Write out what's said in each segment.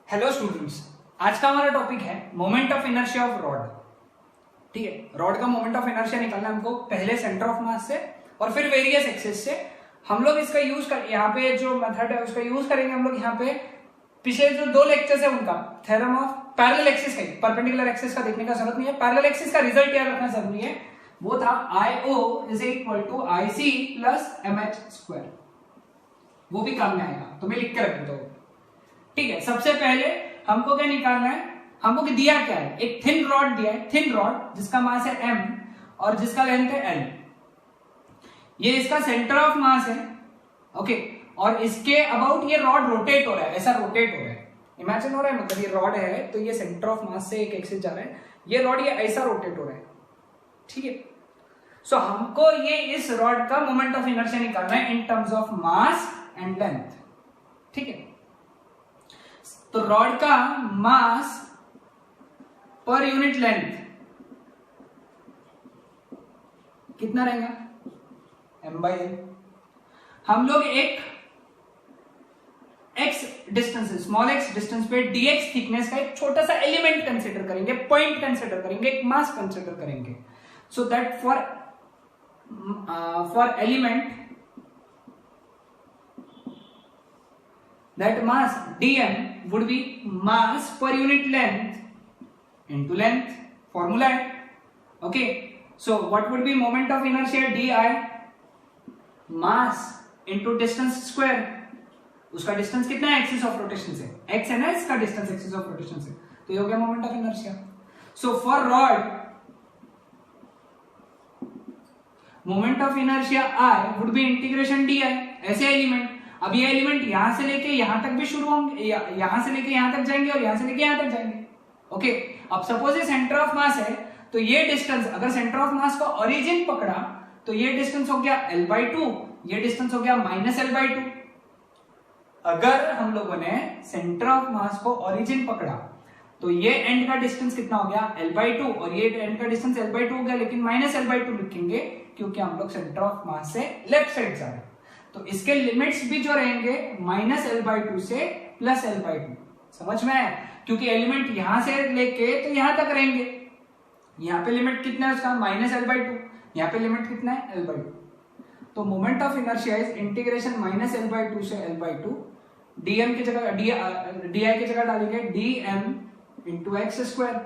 Hello students, आज का हमारा टॉपिक है moment of inertia of rod. ठीक है, रॉड का मोमेंट ऑफ इनर्शिया निकालना है हमको, पहले सेंटर ऑफ मास से और फिर वेरियस एक्सिस से। हम लोग इसका यूज कर, यहाँ पे जो मेथड है उसका यूज करेंगे हम लोग। यहाँ पे पिछले जो दो लेक्चर्स है उनका थ्योरम ऑफ पैरेलल एक्सिस का, परपेंडिकुलर एक्सिस का देखने का जरूरत नहीं है, पैरेलल एक्सिस का रिजल्ट याद रखना जरूरी है। वो था IO is equal to IC plus MH square. वो भी काम में आएगा, तो मैं लिख के रख देता हूँ। ठीक है, सबसे पहले हमको क्या निकालना है, हमको दिया क्या है, एक थिन रॉड दिया है, थिन रॉड जिसका मास है m और जिसका लेंथ है l। ये इसका सेंटर ऑफ मास है, ओके, और इसके अबाउट ये रॉड रोटेट हो रहा है, ऐसा रोटेट हो रहा है, इमेजिन हो रहा है, मतलब ये रॉड है तो ये सेंटर ऑफ मास से एक एक्सिस जा रहा है, ये रॉड ये ऐसा रोटेट हो रहा है। ठीक है, सो हमको ये इस रॉड का मोमेंट ऑफ इनर्शिया निकालना है in terms of mass and length. ठीक है, तो रॉड का मास पर यूनिट लेंथ कितना रहेगा, m/l। हम लोग एक x distance, small x distance पे dx थिकनेस का एक छोटा सा एलिमेंट कंसीडर करेंगे, पॉइंट कंसीडर करेंगे, एक मास कंसीडर करेंगे। So that for element that mass dm would be mass per unit length into length, formula है। okay, so what would be moment of inertia di, mass into distance square। उसका distance कितना है axis of rotation से, x है ना इसका distance axis of rotation से, तो ये हो गया moment of inertia. So for rod moment of inertia I would be integration di, ऐसे एलिमेंट। अब ये एलिमेंट यहां से लेके यहां तक भी शुरू होंगे, यहां से लेके यहां तक जाएंगे और यहां से लेके यहां तक जाएंगे। ओके, अब सपोज ये सेंटर ऑफ मास है, तो ये डिस्टेंस, अगर सेंटर ऑफ मास का ओरिजिन पकड़ा तो ये डिस्टेंस हो गया l/2, ये डिस्टेंस हो गया -l/2। अगर हम लोगों ने सेंटर ऑफ मास को ओरिजिन पकड़ा तो ये एंड का डिस्टेंस कितना हो गया l/2 और ये एंड का डिस्टेंस l/2 हो गया, लेकिन -l/2 लिखेंगे क्योंकि हम लोग सेंटर ऑफ मास से लेफ्ट साइड जा रहे हैं। तो इसके लिमिट्स भी जो रहेंगे -l/2 से +l/2, समझ में आया, क्योंकि एलिमेंट यहां से लेके तो यहां तक रहेंगे। यहां पे लिमिट कितना है उसका -l/2, यहां पे लिमिट कितना है l/2। तो moment of inertia is integration -l/2 से l/2, dm की जगह di की जगह डालेंगे dm इंटू एक्स स्क्वायर।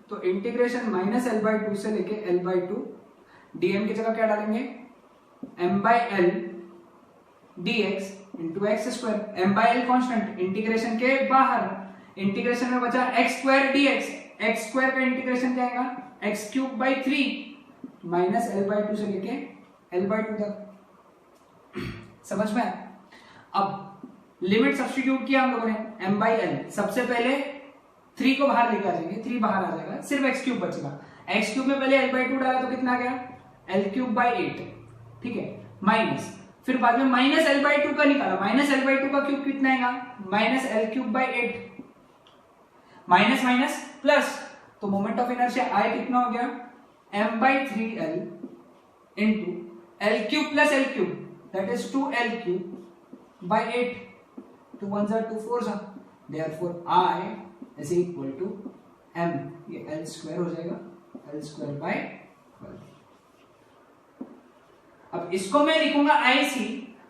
तो इंटीग्रेशन -l/2 से लेके l/2, dm की जगह क्या डालेंगे m/l dx into x square. m/l constant, integration के बाहर, इंटीग्रेशन में बचा x² dx, x² का इंटीग्रेशन क्या आएगा x³/3 -l/2 से लेके l/2 तक। समझ में? अब लिमिट सब्स्टिट्यूट किया हम लोगों ने, m/l, सबसे पहले 3 को बाहर लेकर आ जाएंगे, 3 बाहर आ जाएगा, सिर्फ x³ बचेगा। x³ में पहले l/2 डाला तो कितना आ गया l³/8। ठीक है, माइनस, फिर बाद में -l/2 का निकाला, -l/2 का क्यूब कितना आएगा -l³/8, माइनस माइनस प्लस, तो मोमेंट ऑफ इनर्शिया I कितना हो गया m/3l into l³ plus l³ that is 2l³/8, 2 1 2 4, therefore I is equal to m, ये l² हो जाएगा l²/12। अब इसको मैं लिखूंगा IC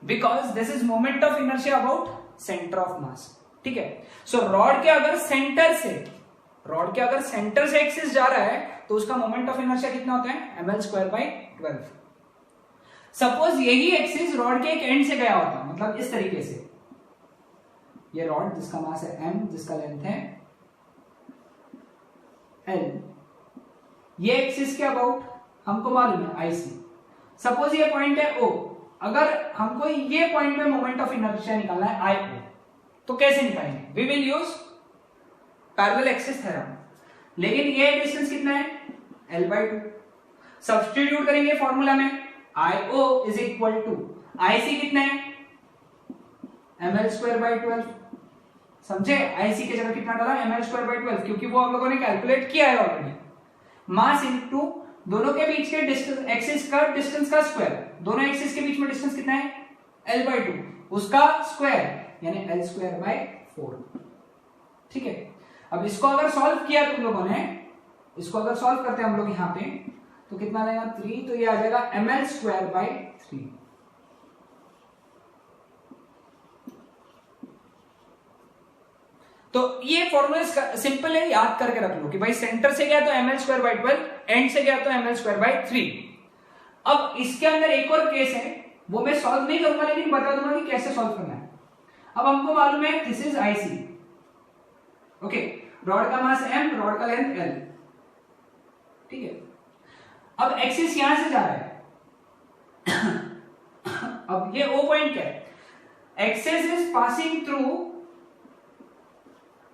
because this is moment of inertia about centre of mass. ठीक है, सो रॉड के अगर सेंटर से एक्सिस जा रहा है तो उसका मोमेंट ऑफ इनर्शिया कितना होता है ml²/12। सपोज यही एक्सिस रॉड के एक एंड से गया होता, मतलब इस तरीके से, ये रॉड जिसका मास है m, जिसका लेंथ है l, ये एक्सिस के अबाउट हमको मालूम है IC। सपोज ये पॉइंट है O, अगर हमको ये पॉइंट में मोमेंट ऑफ इनर्शिया निकालना है IO, तो कैसे निकालेंगे, we will use parallel axis theorem. लेकिन ये डिस्टेंस कितना है l/2, सब्स्टिट्यूट करेंगे फॉर्मूला में, IO is equal to IC कितना है ml²/12। समझे, IC की जगह कितना डाला ml²/12, क्योंकि वो हम लोगों ने कैलकुलेट किया है ऑलरेडी। मास इनटू दोनों के बीच के डिस्टेंस, एक्सिस का डिस्टेंस का स्क्वायर, दोनों एक्सिस के बीच में डिस्टेंस कितना है l/2, उसका स्क्वायर यानी l²/4। ठीक है, अब इसको अगर सॉल्व किया तुम लोगों ने, इसको अगर सॉल्व करते हैं हम लोग यहाँ पे, तो कितना आएगा 3, तो ये आ जाएगा ml²/3। तो ये फॉर्मूला सिंपल है, याद करके रख लो कि भाई सेंटर से गया तो ml²/12, एंड से गया तो ml²/3। अब इसके अंदर एक और केस है, वो मैं सॉल्व नहीं करूंगा लेकिन बता दूंगा कि कैसे सॉल्व करना है। अब हमको मालूम है this is IC, okay, rod का मास m, रॉड का लेंथ l, ठीक है। अब एक्सिस यहां से जा रहा है अब ये O पॉइंट क्या है, axis is passing through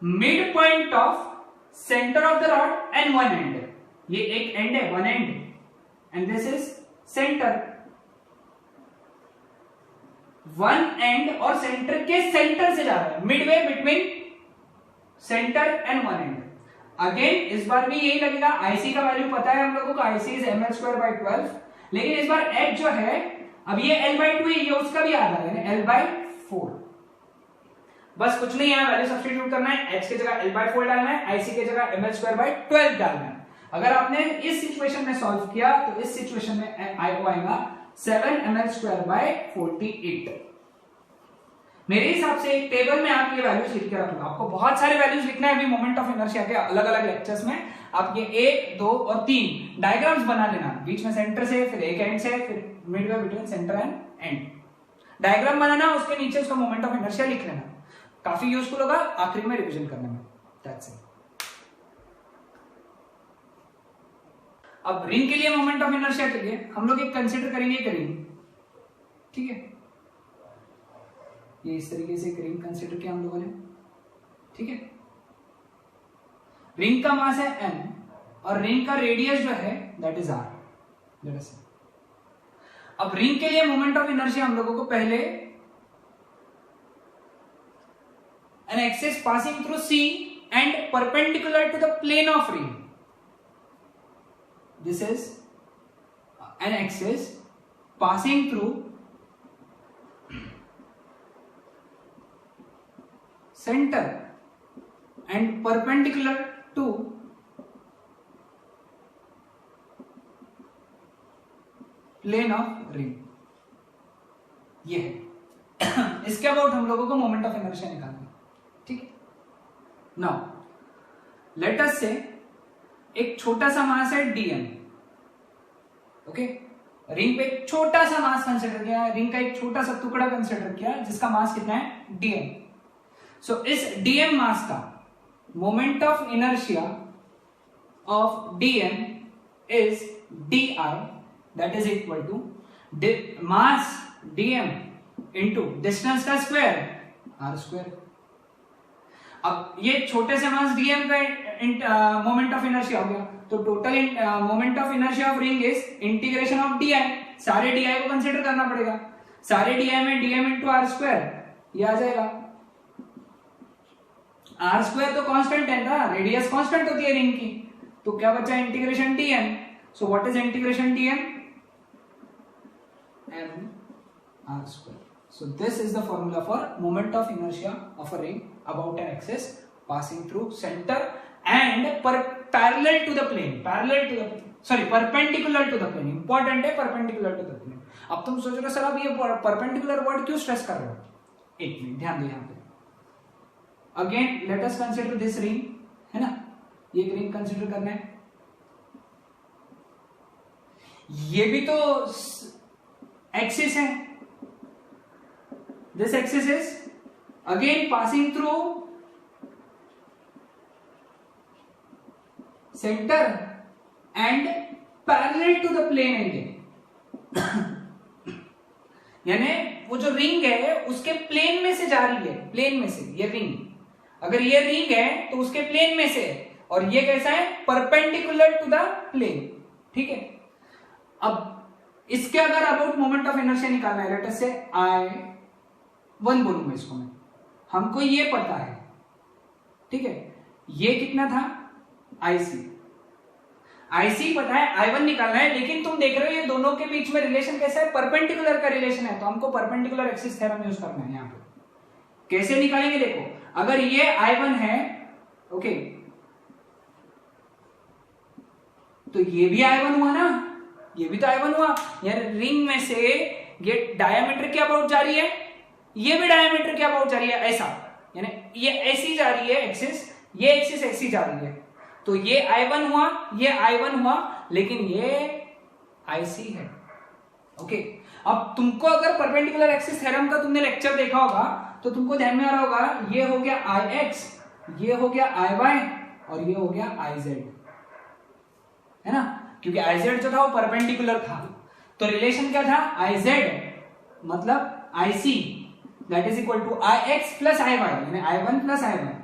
mid point of centre of the rod and one and, ये एक एंड है, one and, and this is centre. One and और सेंटर के सेंटर से जा रहा है, Midway between centre and one and. Again इस बार भी यही लगेगा, आईसी का वैल्यू पता है हम लोगों को, आईसी इज ml²/12, लेकिन इस बार h जो है, अब ये l/2 है, ये उसका भी आ रहा है l/4। बस कुछ नहीं है, वैल्यू सब्स्टिट्यूट करना है, h की जगह l/4 डालना है, आईसी की जगह ml²/12 डालना है। अगर आपने इस सिचुएशन में सॉल्व किया तो इस सिचुएशन में आएगा 7 ml²/48। मेरे हिसाब से एक टेबल में आप ये वैल्यूज लिख के रख लो, आपको बहुत सारे वैल्यूज लिखना है अभी मोमेंट ऑफ इनर्शिया के अलग अलग लेक्चर्स में। आप ये 1, 2 और 3 डायग्राम्स बना लेना, बीच में सेंटर से, फिर एक एंड से, फिर midway between centre and end, diagram बनाना, उसके नीचे उसका मोमेंट ऑफ इनर्शिया लिख लेना, काफी यूजफुल होगा आखिरी में रिवीजन करने में। That's it. अब रिंग के लिए मोमेंट ऑफ इनर्शिया के लिए हम लोग एक कंसीडर करेंगे, ठीक है, ये इस तरीके से रिंग कंसीडर किया हम लोगों ने, ठीक है। रिंग का मास है m और रिंग का रेडियस जो है that is r, let us. अब रिंग के लिए मोमेंट ऑफ इनर्शिया हम लोगों को पहले an axis passing through C and perpendicular to the plane of ring, this is an axis passing through center and perpendicular to plane of ring, ये है। इसके अबाउट हम लोगों को मोमेंट ऑफ इनर्शिया निकालना है, ठीक है। नाउ लेट अस से एक छोटा सा मास है dm, ओके, रिंग पे एक छोटा सा मास कंसिडर किया, रिंग का एक छोटा सा टुकड़ा कंसिडर किया जिसका मास कितना है dm। सो इस dm मास का moment of inertia of dm is di, that is equal to mass dm into distance का स्क्वायर r²। अब ये छोटे से मास dm का मोमेंट ऑफ इनर्शिया हो गया, तो total moment of inertia of ring is integration of di, सारे di को कंसीडर करना पड़ेगा, सारे di में dm इंटू r², ये आ जाएगा। r² तो कांस्टेंट है ना, रेडियस कांस्टेंट होती है रिंग की, तो क्या बचा integration dm। So what is integration dm, m r²। So this is the formula for moment of inertia of a ring about an axis passing through center and parallel to the plane, perpendicular to the plane, important है perpendicular to the plane। अब तुम सोच रहे हो sir अब ये perpendicular word क्यों stress कर रहे हो, एक मिनट ध्यान दो यहाँ पे। Again let us consider this ring, है ना, ये एक रिंग कंसीडर करना है, ये भी तो एक्सिस है, this axis is again passing through center and parallel to the plane again यानी वो जो रिंग है उसके प्लेन में से जा रही है, प्लेन में से, ये रिंग, अगर ये रिंग है तो उसके प्लेन में से, और ये कैसा है परपेंडिकुलर टू द प्लेन, ठीक है। अब इसके अगर अबाउट मोमेंट ऑफ इनर्शिया निकालना है, लेट अस से I1 बोलूंगा इसको मैं, हमको ये पता है, ठीक है, ये कितना था IC पता है, I1 निकालना है, लेकिन तुम देख रहे हो ये दोनों के बीच में रिलेशन कैसा है, परपेंडिकुलर का रिलेशन है, तो हमको परपेंडिकुलर एक्सिस थ्योरम यूज करना है। यहाँ पे कैसे निकालेंगे, देखो, अगर ये I1 है ओके, तो ये भी I1 हुआ ना, ये भी तो I1 हुआ। यार रिंग में से ये डायमीटर के अबाउट जा रही है, ये भी डायमीटर के अबाउट जा रही है, ऐसा, यानी ये ऐसी जा रही है एक्सिस, ये एक्सिस ऐसी जा रही है, तो ये I1 हुआ, ये I1 हुआ, लेकिन ये IC है। ओके, अब तुमको अगर परपेंडिकुलर एक्सिस थ्योरम का तुमने लेक्चर देखा होगा तो तुमको ध्यान में आ रहा होगा, ये हो गया IX, ये हो गया IY और ये हो गया IZ, है ना, क्योंकि IZ जो था वो परपेंडिकुलर था, तो रिलेशन क्या था, IZ मतलब IC that is equal to IX plus IY, यानी I1 प्लस IY।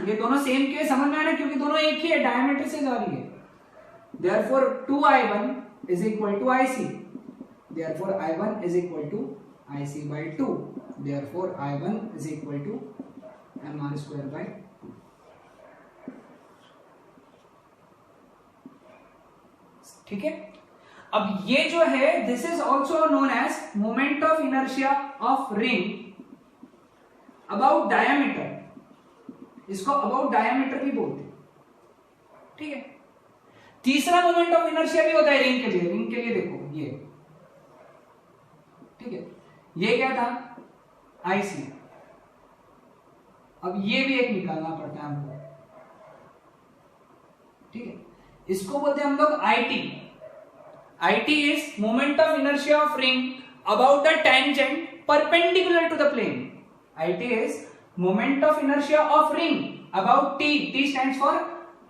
ये दोनों सेम के समझ में आना, क्योंकि दोनों एक ही है, डायमीटर से जा रही है। Therefore 2I1 is equal to IC, therefore I1 is equal to IC by 2, therefore I1 is equal to MR square by 2। ठीक है, अब ये जो है this is also known as moment of inertia of ring about diameter, इसको about diameter भी बोलते हैं। ठीक है, तीसरा मोमेंट ऑफ इनर्शिया भी होता है रिंग के लिए। रिंग के लिए देखो ये, ठीक है, ये क्या था, IC। अब ये भी एक निकालना पड़ता है हमको, ठीक है, इसको बोलते हैं हम लोग IT। IT is moment of inertia of ring about the tangent perpendicular to the plane. IT is moment of inertia of ring about T. T stands for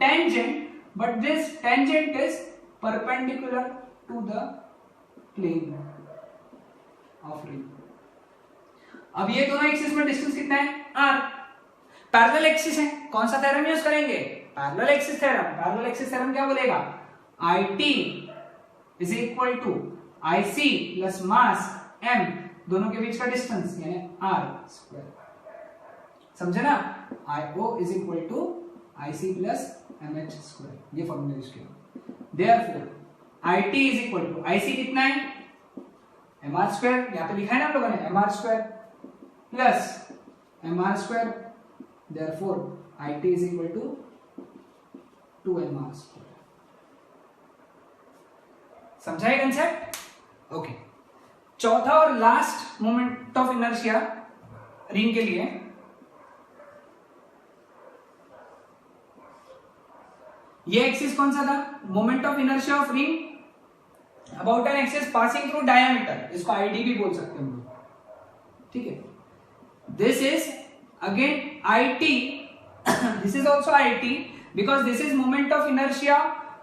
tangent, but this tangent is perpendicular to the plane of ring. अब ये दोनों axis में distance कितना है, R। Parallel axis है, कौन सा theorem use करेंगे, parallel axis theorem. Parallel axis theorem क्या बोलेगा, IT is equal to IC plus mass M, दोनों के बीच का डिस्टेंस यानी R स्क्वायर। समझे ना, IO is equal to IC plus MH square, ये फॉर्मूला यूज किया। Therefore IT is equal to IC कितना है, MR स्क्वायर, यहां पे लिखा है ना हम लोगों ने, MR square plus MR square, therefore IT is equal to 2MR square. समझा ये कंसेप्ट, ओके। चौथा और last moment of inertia ring के लिए, ये एक्सिस कौन सा था, moment of inertia of ring about an axis passing through diameter, इसको ID भी बोल सकते हैं हम लोग। ठीक है, this is again IT, this is also IT because this is moment of inertia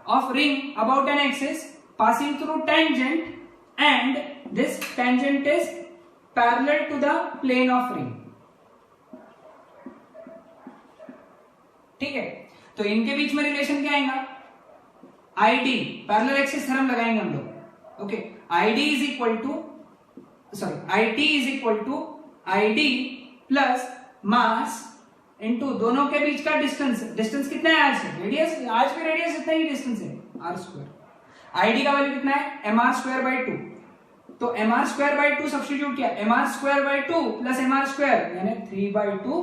of ring about an axis passing through tangent and this tangent is parallel to the plane of ring। ठीक है, तो इनके बीच में relation क्या आएगा, ID, parallel axis theorem लगाएंगे हम लोग। Okay, ID is equal to IT is equal to ID plus mass into दोनों के बीच का डिस्टेंस। डिस्टेंस कितना है आज से, रेडियस, आज भी रेडियस इतना ही डिस्टेंस है, R स्क्वायर। ID का वैल्यू कितना है, MR स्क्वायर बाई 2, तो MR स्क्वायर बाई 2 सब्स्टिट्यूट किया, MR square by 2 plus MR square यानी 3/2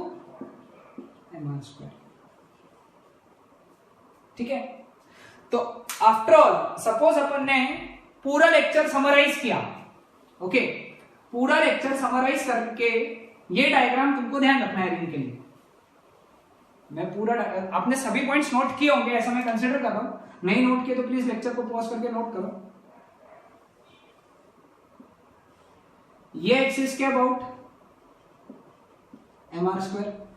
MR स्क्वायर। ठीक है, तो आफ्टर ऑल सपोज अपन ने पूरा लेक्चर समराइज किया, ओके, पूरा लेक्चर समराइज करके ये डायग्राम तुमको ध्यान रखना है रिंग के लिए। मैं पूरा आपने सभी पॉइंट्स नोट किए होंगे, ऐसा मैं कंसीडर कर रहा हूं, नहीं नोट किए तो प्लीज लेक्चर को पॉज करके नोट करो। ये एक्सिस के अबाउट MR स्क्वायर,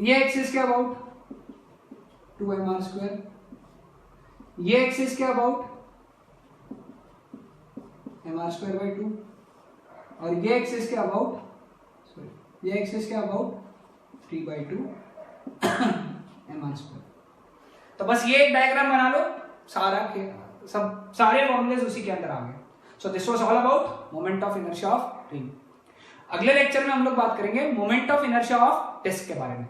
ये एक्सिस के अबाउट 2MR स्क्वायर, ये एक्सिस के अबाउट MR स्क्वायर बाई 2 और ये एक्सिस के अबाउट, सॉरी, ये एक्सिस के अबाउट 3/2 MR स्क्वायर। तो बस ये एक डायग्राम बना लो, सारे फॉर्मूलेस उसी के अंदर आ गए। So this was all about moment of inertia of ring. अगले लेक्चर में हम लोग बात करेंगे moment of inertia of disc के बारे में।